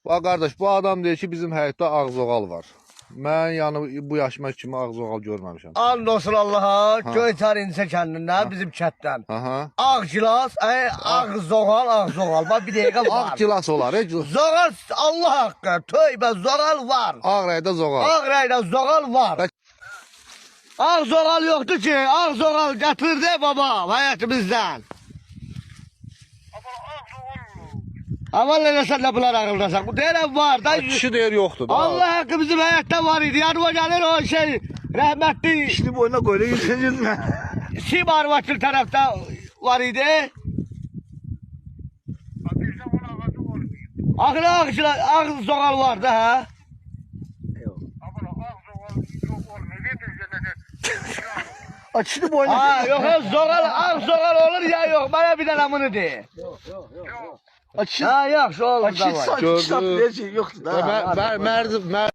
Bax qardaş, bu adam deyir ki, bizim həyətdə ağzoğal var. Mən yəni bu yaşıma kimi ağzoğal görməmişəm. And olsun Allah'a, Göyçar İnce kendinden, bizim chatten. Aha. Ağ gilas, ağ zoğal. Bak bir dakika var. Ağ gilas olar, Zoğal Allah hakkı, tövbe zoğal var. Ağ rəydə zoğal. Ağ rəydə zoğal var. Ağ zoğal yoktu ki, ağ zoğal getirdi baba hayatımızdan. Aman ne sen de bunlar ağırlasak, bu deyirəm var da. Kişi deyir yoxdur da. Allah hakkı bizim hayatta var idi, yanıma gelir o şey, rahmetli. İşini boyuna koydu, yüzüncüz mü? Sim Arvatçıl tarafta var idi. Ağ zoğal vardı ha. Açını boyuna. Ha yok ağ zoğal olur ya yok. Bana bir tane bunu de. Açın. Ha yok şu olur da Açın var. saç kitap diye şey yoktu da. Mərd